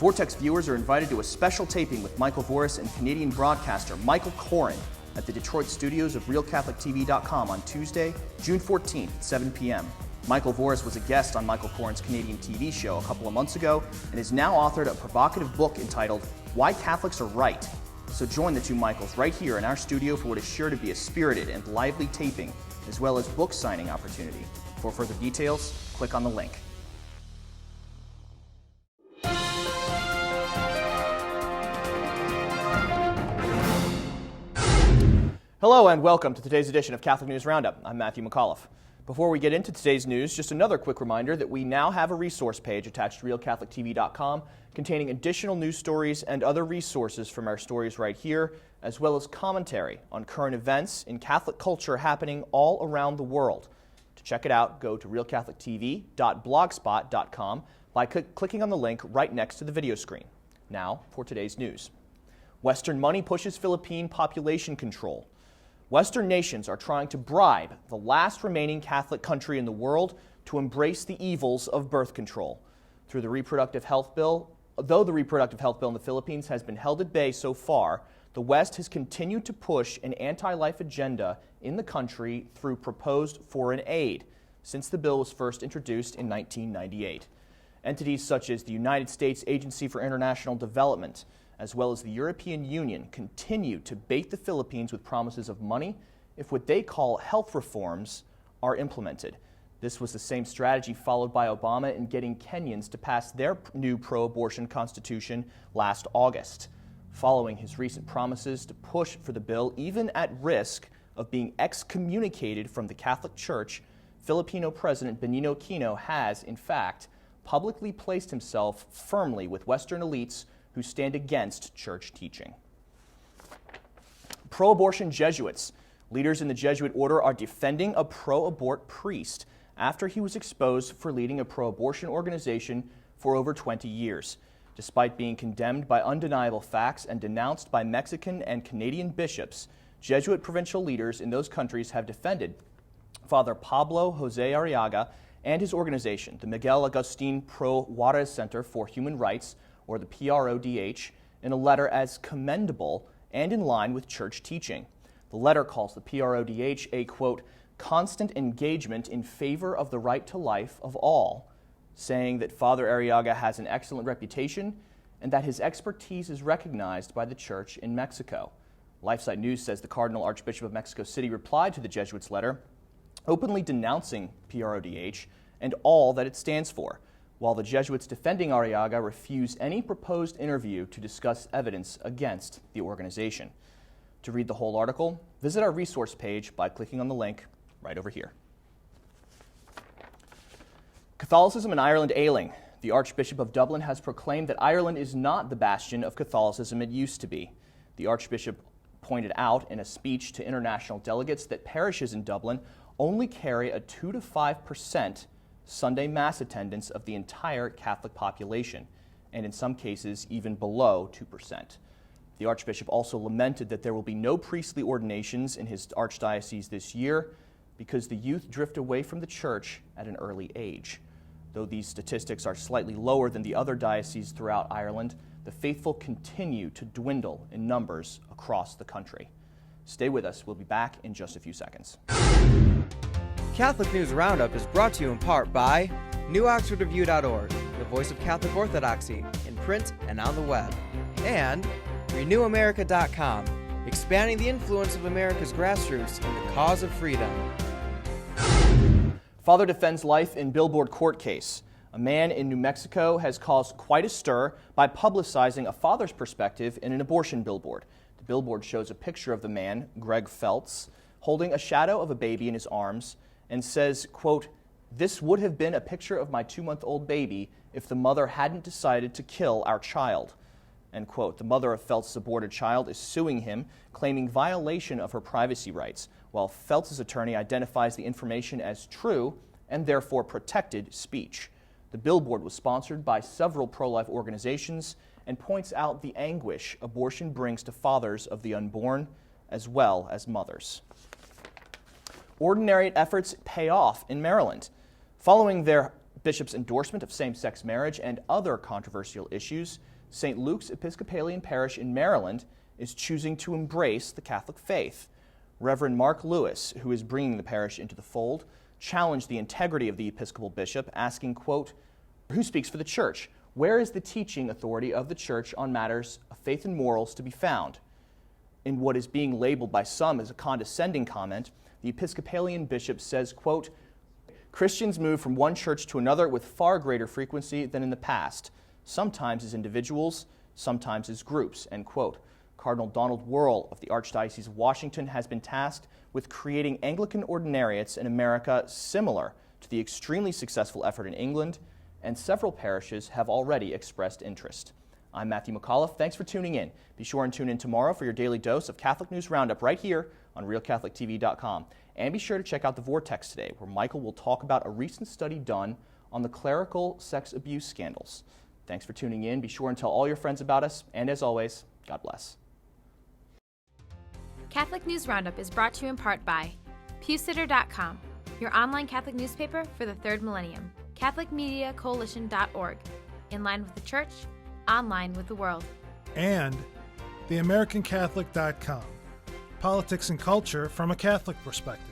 Vortex viewers are invited to a special taping with Michael Voris and Canadian broadcaster Michael Koren at the Detroit studios of RealCatholicTV.com on Tuesday, June 14th at 7 p.m. Michael Voris was a guest on Michael Koren's Canadian TV show a couple of months ago and has now authored a provocative book entitled Why Catholics Are Right. So join the two Michaels right here in our studio for what is sure to be a spirited and lively taping, as well as book signing opportunity. For further details, click on the link. Hello and welcome to today's edition of Catholic News Roundup. I'm Matthew McAuliffe. Before we get into today's news, just another quick reminder that we now have a resource page attached to RealCatholicTV.com containing additional news stories and other resources from our stories right here, as well as commentary on current events in Catholic culture happening all around the world. To check it out, go to realcatholictv.blogspot.com by clicking on the link right next to the video screen. Now for today's news. Western money pushes Philippine population control. Western nations are trying to bribe the last remaining Catholic country in the world to embrace the evils of birth control. Though the reproductive health bill in the Philippines has been held at bay so far, the West has continued to push an anti-life agenda in the country through proposed foreign aid since the bill was first introduced in 1998. Entities such as the United States Agency for International Development, as well as the European Union, continue to bait the Philippines with promises of money if what they call health reforms are implemented. This was the same strategy followed by Obama in getting Kenyans to pass their new pro-abortion constitution last August. Following his recent promises to push for the bill, even at risk of being excommunicated from the Catholic Church, Filipino President Benigno Aquino has, in fact, publicly placed himself firmly with Western elites who stand against church teaching. Pro-abortion Jesuits. Leaders in the Jesuit order are defending a pro-abort priest after he was exposed for leading a pro-abortion organization for over 20 years. Despite being condemned by undeniable facts and denounced by Mexican and Canadian bishops, Jesuit provincial leaders in those countries have defended Father Pablo Jose Arriaga and his organization, the Miguel Agustin Pro Juarez Center for Human Rights, or the PRODH, in a letter as commendable and in line with church teaching. The letter calls the PRODH a, quote, constant engagement in favor of the right to life of all, saying that Father Arriaga has an excellent reputation and that his expertise is recognized by the church in Mexico. LifeSite News says the Cardinal Archbishop of Mexico City replied to the Jesuits' letter, openly denouncing PRODH and all that it stands for, while the Jesuits defending Arriaga refuse any proposed interview to discuss evidence against the organization. To read the whole article, visit our resource page by clicking on the link right over here. Catholicism in Ireland ailing. The Archbishop of Dublin has proclaimed that Ireland is not the bastion of Catholicism it used to be. The Archbishop pointed out in a speech to international delegates that parishes in Dublin only carry a 2 to 5% Sunday Mass attendance of the entire Catholic population, and in some cases even below 2%. The Archbishop also lamented that there will be no priestly ordinations in his archdiocese this year because the youth drift away from the church at an early age. Though these statistics are slightly lower than the other dioceses throughout Ireland, the faithful continue to dwindle in numbers across the country. Stay with us. We'll be back in just a few seconds. Catholic News Roundup is brought to you in part by NewOxfordReview.org, the voice of Catholic Orthodoxy, in print and on the web, and RenewAmerica.com, expanding the influence of America's grassroots in the cause of freedom. Father defends life in Billboard court case. A man in New Mexico has caused quite a stir by publicizing a father's perspective in an abortion billboard. The billboard shows a picture of the man, Greg Feltz, holding a shadow of a baby in his arms, and says, quote, "This would have been a picture of my 2-month-old baby if the mother hadn't decided to kill our child." End quote. The mother of Feltz's aborted child is suing him, claiming violation of her privacy rights, while Feltz's attorney identifies the information as true and therefore protected speech. The billboard was sponsored by several pro-life organizations and points out the anguish abortion brings to fathers of the unborn as well as mothers. Ordinariate efforts pay off in Maryland. Following their bishop's endorsement of same-sex marriage and other controversial issues, St. Luke's Episcopalian Parish in Maryland is choosing to embrace the Catholic faith. Reverend Mark Lewis, who is bringing the parish into the fold, challenged the integrity of the Episcopal bishop, asking, quote, "Who speaks for the Church? Where is the teaching authority of the Church on matters of faith and morals to be found?" In what is being labeled by some as a condescending comment, the Episcopalian bishop says, quote, "Christians move from one church to another with far greater frequency than in the past, sometimes as individuals, sometimes as groups," end quote. Cardinal Donald Wuerl of the Archdiocese of Washington has been tasked with creating Anglican ordinariates in America similar to the extremely successful effort in England, and several parishes have already expressed interest. I'm Matthew McAuliffe. Thanks for tuning in. Be sure and tune in tomorrow for your daily dose of Catholic News Roundup right here on RealCatholicTV.com. And be sure to check out The Vortex today, where Michael will talk about a recent study done on the clerical sex abuse scandals. Thanks for tuning in. Be sure and tell all your friends about us. And as always, God bless. Catholic News Roundup is brought to you in part by PewSitter.com, your online Catholic newspaper for the third millennium, CatholicMediaCoalition.org, in line with the Church, online with the world. And TheAmericanCatholic.com, politics and culture from a Catholic perspective.